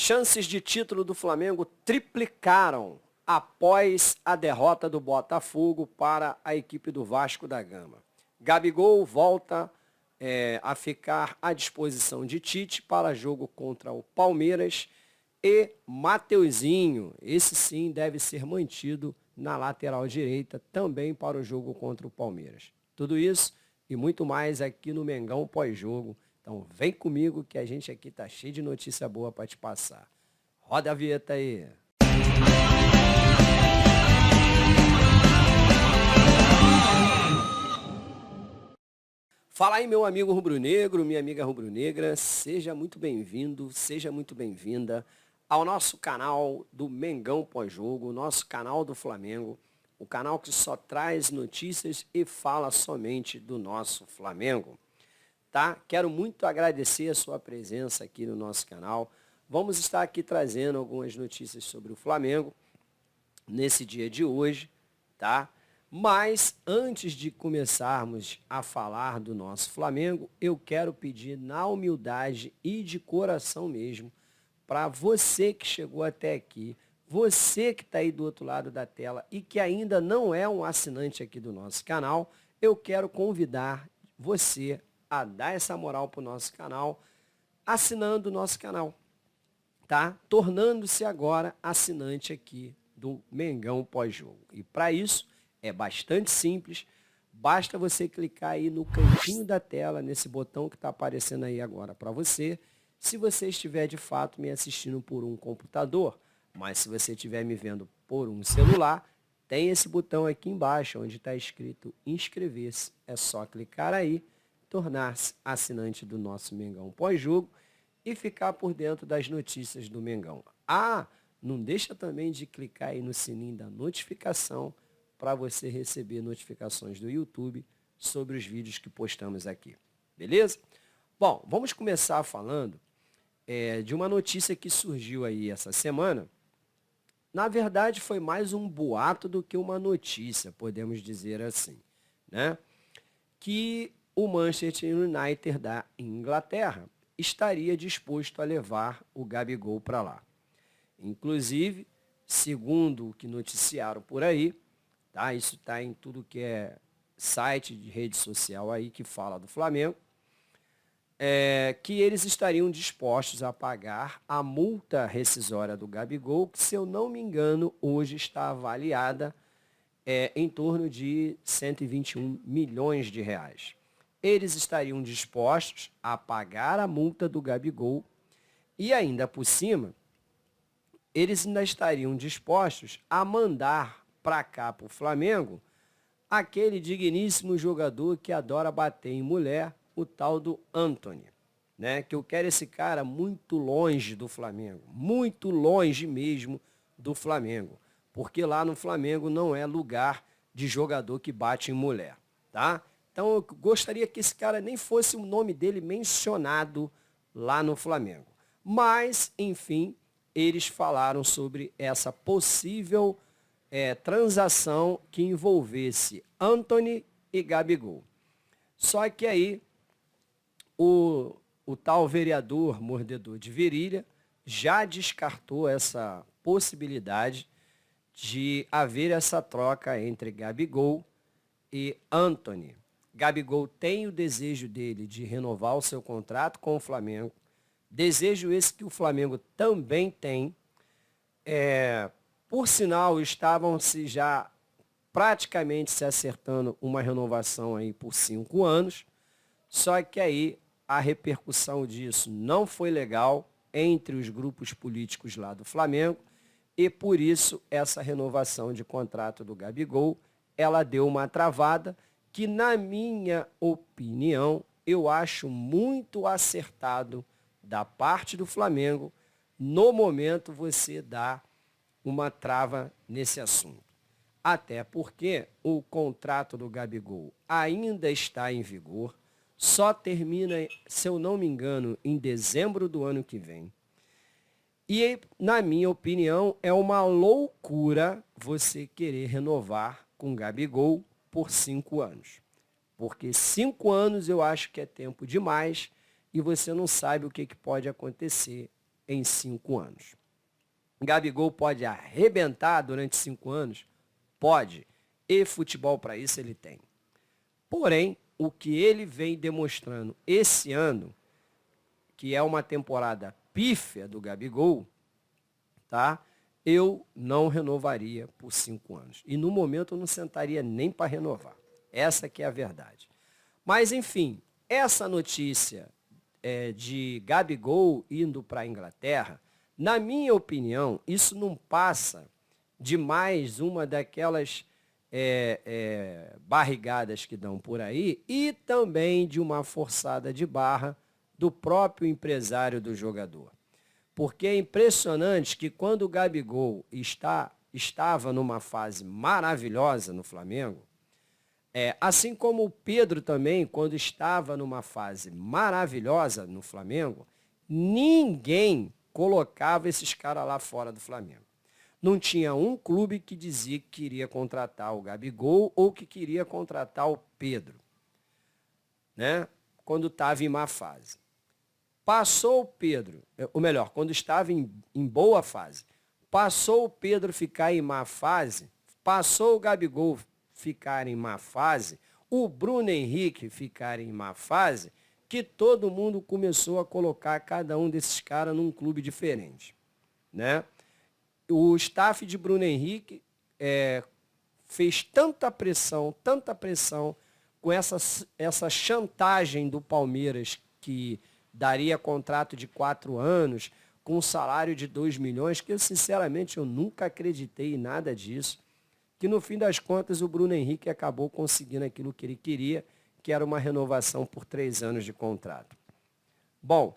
Chances de título do Flamengo triplicaram após a derrota do Botafogo para a equipe do Vasco da Gama. Gabigol volta a ficar à disposição de Tite para jogo contra o Palmeiras e Mateuzinho, esse sim deve ser mantido na lateral direita também para o jogo contra o Palmeiras. Tudo isso e muito mais aqui no Mengão pós-jogo. Então vem comigo que a gente aqui tá cheio de notícia boa para te passar. Roda a vinheta aí. Fala aí, meu amigo rubro-negro, minha amiga rubro-negra, seja muito bem-vindo, seja muito bem-vinda ao nosso canal do Mengão Pós-Jogo, nosso canal do Flamengo, o canal que só traz notícias e fala somente do nosso Flamengo, tá? Quero muito agradecer a sua presença aqui no nosso canal. Vamos estar aqui trazendo algumas notícias sobre o Flamengo nesse dia de hoje, tá? Mas, antes de começarmos a falar do nosso Flamengo, eu quero pedir na humildade e de coração mesmo, para você que chegou até aqui, você que está aí do outro lado da tela e que ainda não é um assinante aqui do nosso canal, eu quero convidar você a dar essa moral para o nosso canal, assinando o nosso canal, tá? Tornando-se agora assinante aqui do Mengão Pós-Jogo. E para isso, é bastante simples, basta você clicar aí no cantinho da tela, nesse botão que está aparecendo aí agora para você, se você estiver de fato me assistindo por um computador, mas se você estiver me vendo por um celular, tem esse botão aqui embaixo, onde está escrito inscrever-se. É só clicar aí, tornar-se assinante do nosso Mengão Pós-Jogo e ficar por dentro das notícias do Mengão. Ah, não deixa também de clicar aí no sininho da notificação, para você receber notificações do YouTube sobre os vídeos que postamos aqui. Beleza? Bom, vamos começar falando de uma notícia que surgiu aí essa semana. Na verdade, foi mais um boato do que uma notícia, podemos dizer assim, né? Que o Manchester United da Inglaterra estaria disposto a levar o Gabigol para lá. Inclusive, segundo o que noticiaram por aí, tá? Isso está em tudo que é site de rede social aí que fala do Flamengo, que eles estariam dispostos a pagar a multa rescisória do Gabigol, que, se eu não me engano, hoje está avaliada em torno de 121 milhões de reais. Eles estariam dispostos a pagar a multa do Gabigol e, ainda por cima, eles ainda estariam dispostos a mandar para cá, para o Flamengo, aquele digníssimo jogador que adora bater em mulher, o tal do Antony, né? Que eu quero esse cara muito longe do Flamengo, muito longe mesmo do Flamengo, porque lá no Flamengo não é lugar de jogador que bate em mulher, tá? Então eu gostaria que esse cara nem fosse o nome dele mencionado lá no Flamengo. Mas, enfim, eles falaram sobre essa possível transação que envolvesse Antony e Gabigol. Só que aí o tal vereador mordedor de virilha já descartou essa possibilidade de haver essa troca entre Gabigol e Antony. Gabigol tem o desejo dele de renovar o seu contrato com o Flamengo, desejo esse que o Flamengo também tem. Por sinal, estavam-se já praticamente se acertando uma renovação aí por 5 anos, só que aí a repercussão disso não foi legal entre os grupos políticos lá do Flamengo e, por isso, essa renovação de contrato do Gabigol, ela deu uma travada que, na minha opinião, eu acho muito acertado da parte do Flamengo, no momento você dá uma trava nesse assunto. Até porque o contrato do Gabigol ainda está em vigor, só termina, se eu não me engano, em dezembro do ano que vem. E, na minha opinião, é uma loucura você querer renovar com o Gabigol por 5 anos. Porque 5 anos eu acho que é tempo demais e você não sabe o que pode acontecer em 5 anos. Gabigol pode arrebentar durante 5 anos? Pode. E futebol para isso ele tem. Porém, o que ele vem demonstrando esse ano, que é uma temporada pífia do Gabigol, tá? Eu não renovaria por 5 anos. E no momento eu não sentaria nem para renovar. Essa que é a verdade. Mas, enfim, essa notícia de Gabigol indo para a Inglaterra, na minha opinião, isso não passa de mais uma daquelas barrigadas que dão por aí e também de uma forçada de barra do próprio empresário do jogador. Porque é impressionante que quando o Gabigol estava numa fase maravilhosa no Flamengo, assim como o Pedro também, quando estava numa fase maravilhosa no Flamengo, ninguém colocava esses caras lá fora do Flamengo. Não tinha um clube que dizia que queria contratar o Gabigol ou que queria contratar o Pedro, né? Quando estava em má fase. Passou o Pedro, ou melhor, quando estava em boa fase, passou o Pedro ficar em má fase, passou o Gabigol ficar em má fase, o Bruno Henrique ficar em má fase, que todo mundo começou a colocar cada um desses caras num clube diferente, né? O staff de Bruno Henrique fez tanta pressão com essa chantagem do Palmeiras que daria contrato de 4 anos, com um salário de 2 milhões, que eu sinceramente eu nunca acreditei em nada disso, que no fim das contas o Bruno Henrique acabou conseguindo aquilo que ele queria, que era uma renovação por 3 anos de contrato. Bom,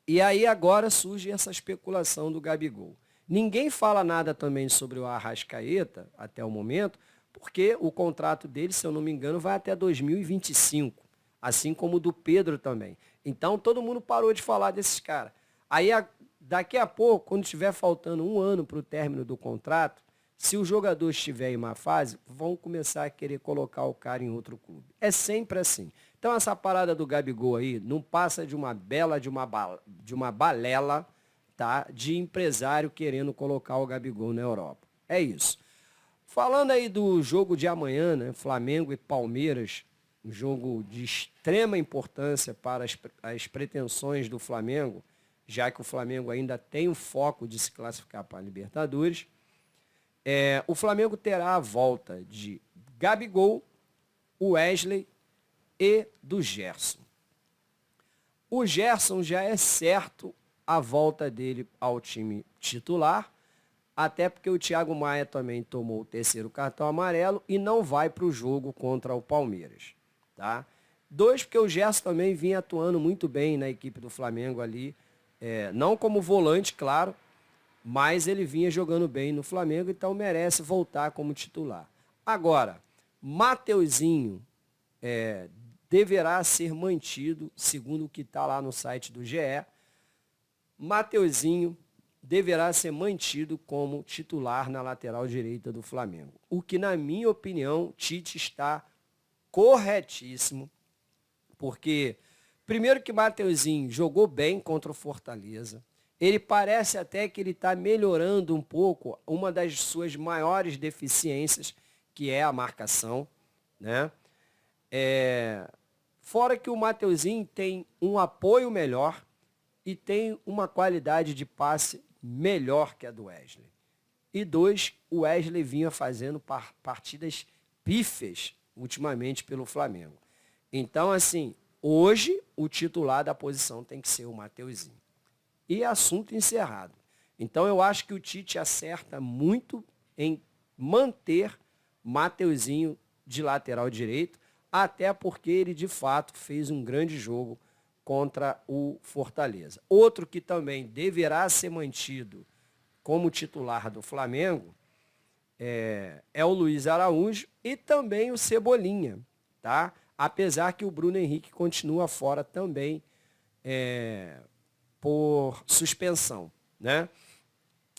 e aí agora surge essa especulação do Gabigol. Ninguém fala nada também sobre o Arrascaeta, até o momento, porque o contrato dele, se eu não me engano, vai até 2025, assim como o do Pedro também. Então, todo mundo parou de falar desses caras. Aí, daqui a pouco, quando estiver faltando 1 ano para o término do contrato, se o jogador estiver em má fase, vão começar a querer colocar o cara em outro clube. É sempre assim. Então, essa parada do Gabigol aí não passa de uma balela, tá? De empresário querendo colocar o Gabigol na Europa. É isso. Falando aí do jogo de amanhã, né? Flamengo e Palmeiras, um jogo de extrema importância para as pretensões do Flamengo, já que o Flamengo ainda tem o foco de se classificar para a Libertadores. O Flamengo terá a volta de Gabigol, Wesley e do Gerson. O Gerson já é certo a volta dele ao time titular, até porque o Thiago Maia também tomou o 3º cartão amarelo e não vai para o jogo contra o Palmeiras. Tá? 2, porque o Gerson também vinha atuando muito bem na equipe do Flamengo ali, não como volante, claro, mas ele vinha jogando bem no Flamengo, então merece voltar como titular. Agora, Mateuzinho deverá ser mantido, segundo o que está lá no site do GE, Mateuzinho deverá ser mantido como titular na lateral direita do Flamengo. O que, na minha opinião, Tite está corretíssimo, porque, primeiro que Mateuzinho jogou bem contra o Fortaleza, ele parece até que ele está melhorando um pouco uma das suas maiores deficiências, que é a marcação, né? Fora que o Mateuzinho tem um apoio melhor e tem uma qualidade de passe melhor que a do Wesley. E 2, o Wesley vinha fazendo partidas pífias ultimamente pelo Flamengo. Então, assim, hoje o titular da posição tem que ser o Mateuzinho. E assunto encerrado. Então, eu acho que o Tite acerta muito em manter Mateuzinho de lateral direito, até porque ele, de fato, fez um grande jogo contra o Fortaleza. Outro que também deverá ser mantido como titular do Flamengo é o Luiz Araújo e também o Cebolinha, tá? Apesar que o Bruno Henrique continua fora também por suspensão, né?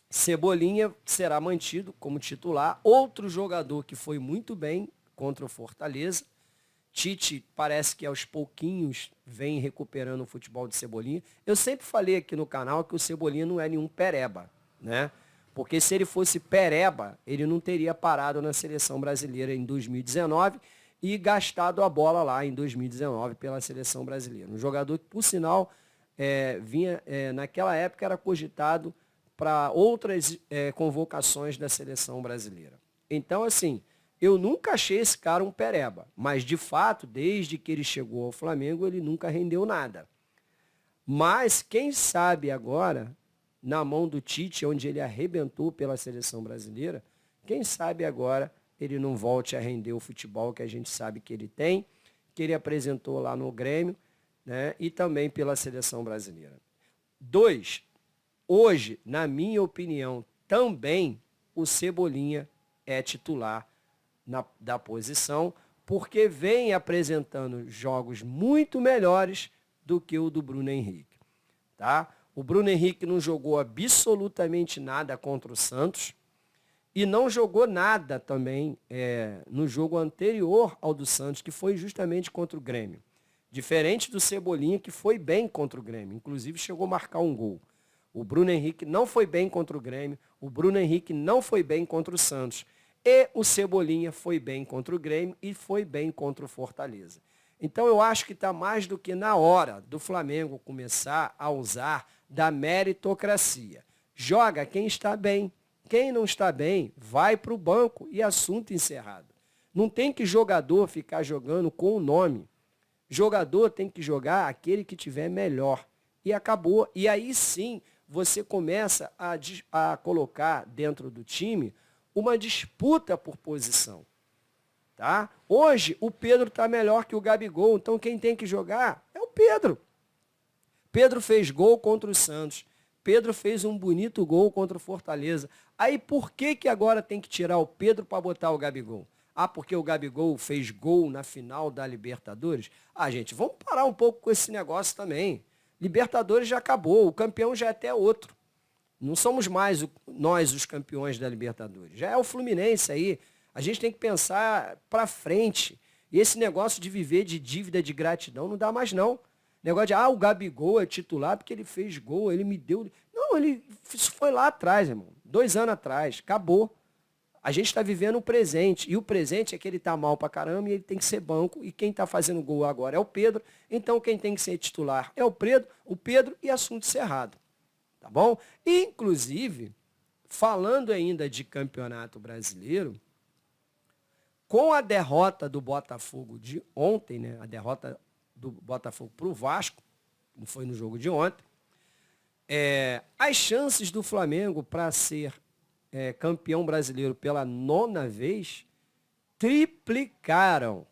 Cebolinha será mantido como titular. Outro jogador que foi muito bem contra o Fortaleza, Tite parece que aos pouquinhos vem recuperando o futebol de Cebolinha. Eu sempre falei aqui no canal que o Cebolinha não é nenhum pereba, né? Porque se ele fosse pereba, ele não teria parado na seleção brasileira em 2019 e gastado a bola lá em 2019 pela seleção brasileira. Um jogador que, por sinal, naquela época era cogitado para outras convocações da seleção brasileira. Então, assim, eu nunca achei esse cara um pereba, mas, de fato, desde que ele chegou ao Flamengo, ele nunca rendeu nada. Mas, quem sabe agora, na mão do Tite, onde ele arrebentou pela seleção brasileira, quem sabe agora ele não volte a render o futebol que a gente sabe que ele tem, que ele apresentou lá no Grêmio, né, e também pela seleção brasileira. 2, hoje, na minha opinião, também o Cebolinha é titular da posição, porque vem apresentando jogos muito melhores do que o do Bruno Henrique. Tá? O Bruno Henrique não jogou absolutamente nada contra o Santos e não jogou nada também no jogo anterior ao do Santos, que foi justamente contra o Grêmio. Diferente do Cebolinha, que foi bem contra o Grêmio, inclusive chegou a marcar um gol. O Bruno Henrique não foi bem contra o Grêmio, o Bruno Henrique não foi bem contra o Santos. E o Cebolinha foi bem contra o Grêmio e foi bem contra o Fortaleza. Então eu acho que está mais do que na hora do Flamengo começar a usar da meritocracia. Joga quem está bem. Quem não está bem, vai para o banco e assunto encerrado. Não tem que jogador ficar jogando com o nome. Jogador tem que jogar aquele que tiver melhor. E acabou. E aí sim você começa a colocar dentro do time uma disputa por posição. Tá? Hoje o Pedro está melhor que o Gabigol, então quem tem que jogar é o Pedro. Pedro fez gol contra o Santos. Pedro fez um bonito gol contra o Fortaleza. Aí por que agora tem que tirar o Pedro para botar o Gabigol? Ah, porque o Gabigol fez gol na final da Libertadores? Ah, gente, vamos parar um pouco com esse negócio também. Libertadores já acabou, o campeão já é até outro. Não somos mais nós os campeões da Libertadores. Já é o Fluminense aí. A gente tem que pensar para frente. E esse negócio de viver de dívida de gratidão não dá mais não. Negócio de, o Gabigol é titular porque ele fez gol, ele me deu... Não, isso foi lá atrás, irmão. 2 anos atrás, acabou. A gente está vivendo o presente. E o presente é que ele está mal pra caramba e ele tem que ser banco. E quem está fazendo gol agora é o Pedro. Então quem tem que ser titular é o Pedro e assunto encerrado. Tá bom? E, inclusive, falando ainda de campeonato brasileiro, com a derrota do Botafogo de ontem, né? A derrota do Botafogo para o Vasco, não foi no jogo de ontem, as chances do Flamengo para ser campeão brasileiro pela 9ª vez triplicaram.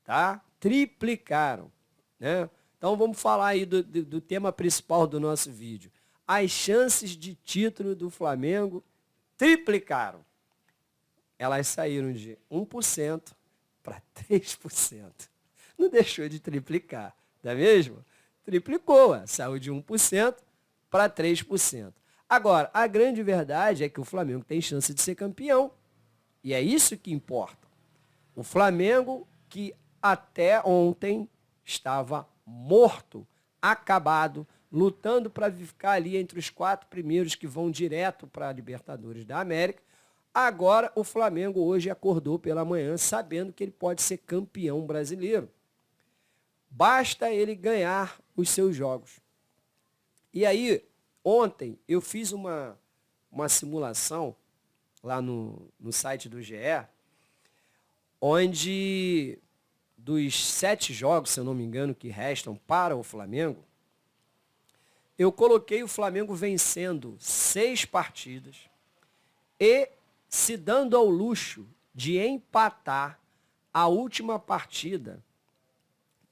Tá? Triplicaram. Né? Então vamos falar aí do tema principal do nosso vídeo. As chances de título do Flamengo triplicaram. Elas saíram de 1% para 3%. Não deixou de triplicar, não é mesmo? Triplicou, saiu de 1% para 3%. Agora, a grande verdade é que o Flamengo tem chance de ser campeão. E é isso que importa. O Flamengo, que até ontem estava morto, acabado, lutando para ficar ali entre os 4 primeiros que vão direto para a Libertadores da América. Agora, o Flamengo hoje acordou pela manhã sabendo que ele pode ser campeão brasileiro. Basta ele ganhar os seus jogos. E aí, ontem, eu fiz uma simulação lá no site do GE, onde dos 7 jogos, se eu não me engano, que restam para o Flamengo, eu coloquei o Flamengo vencendo 6 partidas e se dando ao luxo de empatar a última partida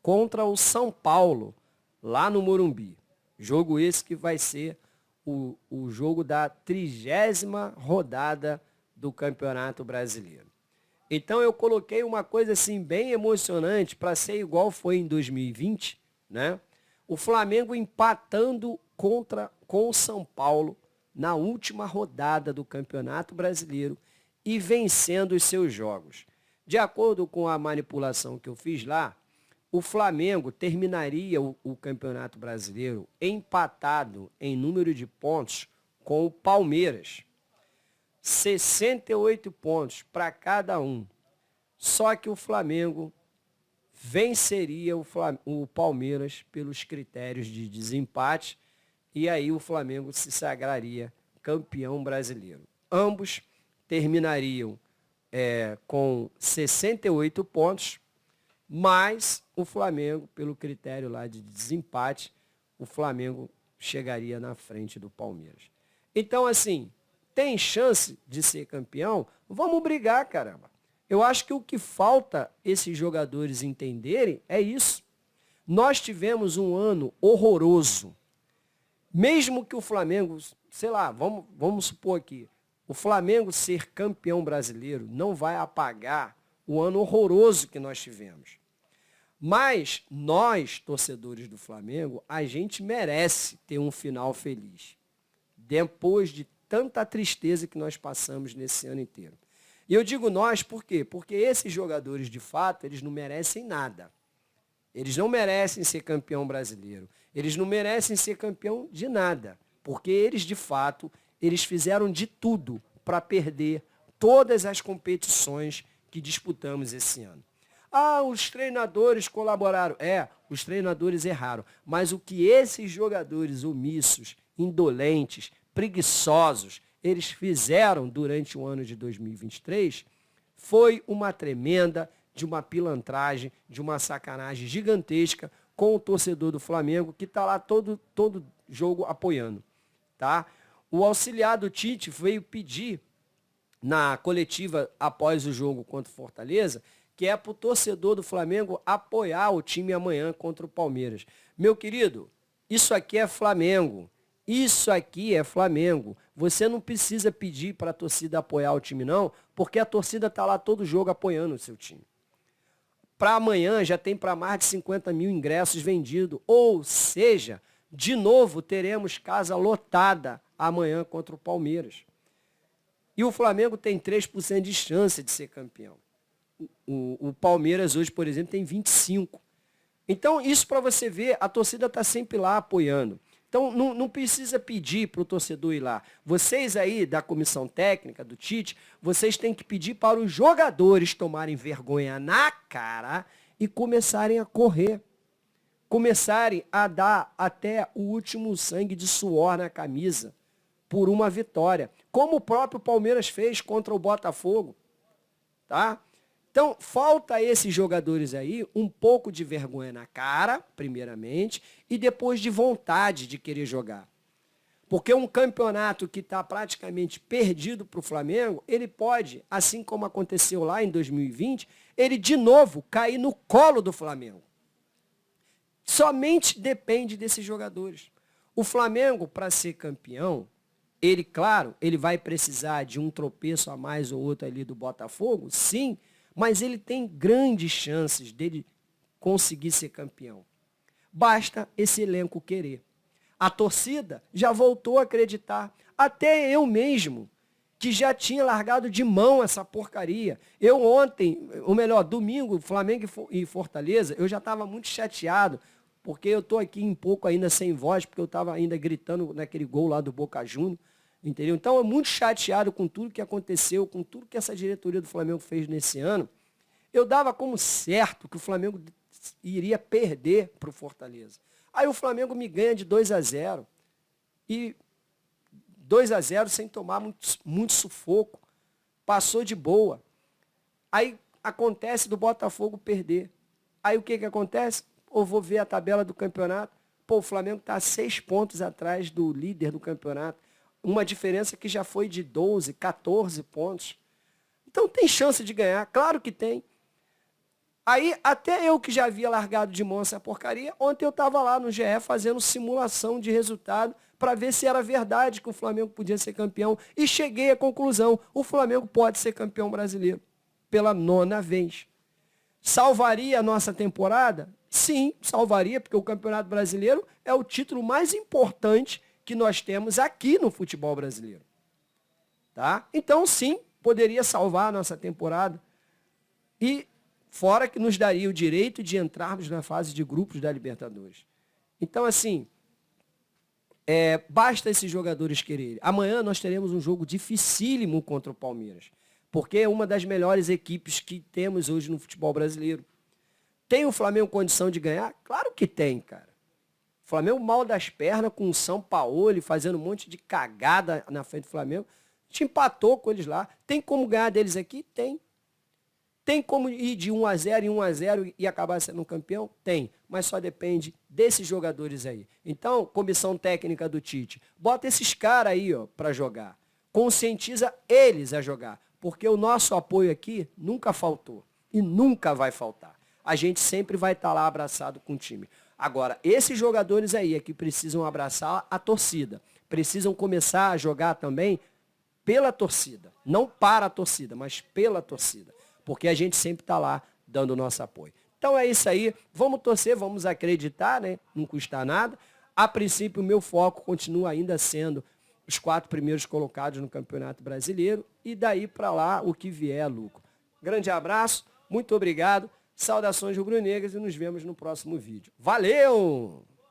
contra o São Paulo, lá no Morumbi. Jogo esse que vai ser o jogo da 30ª rodada do Campeonato Brasileiro. Então eu coloquei uma coisa assim bem emocionante para ser igual foi em 2020, né? O Flamengo empatando com o São Paulo na última rodada do Campeonato Brasileiro e vencendo os seus jogos. De acordo com a manipulação que eu fiz lá, o Flamengo terminaria o Campeonato Brasileiro empatado em número de pontos com o Palmeiras. 68 pontos para cada um. Só que o Flamengo venceria o Palmeiras pelos critérios de desempate e aí o Flamengo se sagraria campeão brasileiro. Ambos terminariam com 68 pontos, mas o Flamengo, pelo critério lá de desempate, o Flamengo chegaria na frente do Palmeiras. Então, assim, tem chance de ser campeão? Vamos brigar, caramba. Eu acho que o que falta esses jogadores entenderem é isso. Nós tivemos um ano horroroso. Mesmo que o Flamengo, sei lá, vamos supor aqui, o Flamengo ser campeão brasileiro não vai apagar o ano horroroso que nós tivemos. Mas nós, torcedores do Flamengo, a gente merece ter um final feliz. Depois de tanta tristeza que nós passamos nesse ano inteiro. E eu digo nós por quê? Porque esses jogadores, de fato, eles não merecem nada. Eles não merecem ser campeão brasileiro. Eles não merecem ser campeão de nada. Porque eles, de fato, eles fizeram de tudo para perder todas as competições que disputamos esse ano. Ah, os treinadores colaboraram. Os treinadores erraram. Mas o que esses jogadores omissos, indolentes, preguiçosos, eles fizeram durante o ano de 2023 foi uma tremenda, de uma pilantragem, de uma sacanagem gigantesca com o torcedor do Flamengo que está lá todo jogo apoiando. Tá? O auxiliar do Tite veio pedir na coletiva após o jogo contra o Fortaleza que é para o torcedor do Flamengo apoiar o time amanhã contra o Palmeiras. Meu querido, isso aqui é Flamengo. Isso aqui é Flamengo. Você não precisa pedir para a torcida apoiar o time, não, porque a torcida está lá todo jogo apoiando o seu time. Para amanhã já tem para mais de 50 mil ingressos vendidos. Ou seja, de novo teremos casa lotada amanhã contra o Palmeiras. E o Flamengo tem 3% de chance de ser campeão. O Palmeiras hoje, por exemplo, tem 25%. Então, isso para você ver, a torcida está sempre lá apoiando. Então, não precisa pedir para o torcedor ir lá. Vocês aí da comissão técnica, do Tite, vocês têm que pedir para os jogadores tomarem vergonha na cara e começarem a correr. Começarem a dar até o último sangue de suor na camisa por uma vitória. Como o próprio Palmeiras fez contra o Botafogo. Tá? Então, falta a esses jogadores aí um pouco de vergonha na cara, primeiramente, e depois de vontade de querer jogar. Porque um campeonato que está praticamente perdido para o Flamengo, ele pode, assim como aconteceu lá em 2020, ele de novo cair no colo do Flamengo. Somente depende desses jogadores. O Flamengo, para ser campeão, ele, claro, ele vai precisar de um tropeço a mais ou outro ali do Botafogo, sim, mas ele tem grandes chances dele conseguir ser campeão. Basta esse elenco querer. A torcida já voltou a acreditar. Até eu mesmo, que já tinha largado de mão essa porcaria. Eu ontem, ou melhor, domingo, Flamengo e Fortaleza, eu já estava muito chateado, porque eu estou aqui um pouco ainda sem voz, porque eu estava ainda gritando naquele gol lá do Boca Juniors. Entendeu? Então, eu muito chateado com tudo que aconteceu, com tudo que essa diretoria do Flamengo fez nesse ano. Eu dava como certo que o Flamengo iria perder para o Fortaleza. Aí o Flamengo me ganha de 2-0. E 2-0 sem tomar muito sufoco. Passou de boa. Aí acontece do Botafogo perder. Aí o que acontece? Eu vou ver a tabela do campeonato. Pô, o Flamengo está a 6 pontos atrás do líder do campeonato. Uma diferença que já foi de 12, 14 pontos. Então tem chance de ganhar, claro que tem. Aí até eu que já havia largado de mão essa porcaria, ontem eu estava lá no GE fazendo simulação de resultado para ver se era verdade que o Flamengo podia ser campeão. E cheguei à conclusão, o Flamengo pode ser campeão brasileiro pela 9ª vez. Salvaria a nossa temporada? Sim, salvaria, porque o Campeonato Brasileiro é o título mais importante que nós temos aqui no futebol brasileiro. Tá? Então, sim, poderia salvar a nossa temporada. E fora que nos daria o direito de entrarmos na fase de grupos da Libertadores. Então, assim, basta esses jogadores quererem. Amanhã nós teremos um jogo dificílimo contra o Palmeiras, porque é uma das melhores equipes que temos hoje no futebol brasileiro. Tem o Flamengo condição de ganhar? Claro que tem, cara. O Flamengo mal das pernas com o São Paulo, fazendo um monte de cagada na frente do Flamengo. A gente empatou com eles lá. Tem como ganhar deles aqui? Tem. Tem como ir de 1-0 em 1-0 e acabar sendo um campeão? Tem. Mas só depende desses jogadores aí. Então, comissão técnica do Tite, bota esses caras aí para jogar. Conscientiza eles a jogar. Porque o nosso apoio aqui nunca faltou. E nunca vai faltar. A gente sempre vai estar lá abraçado com o time. Agora, esses jogadores aí é que precisam abraçar a torcida. Precisam começar a jogar também pela torcida. Não para a torcida, mas pela torcida. Porque a gente sempre está lá dando o nosso apoio. Então é isso aí. Vamos torcer, vamos acreditar, né? Não custa nada. A princípio, o meu foco continua ainda sendo os 4 primeiros colocados no Campeonato Brasileiro. E daí para lá, o que vier é lucro. Grande abraço, muito obrigado. Saudações rubro-negras e nos vemos no próximo vídeo. Valeu!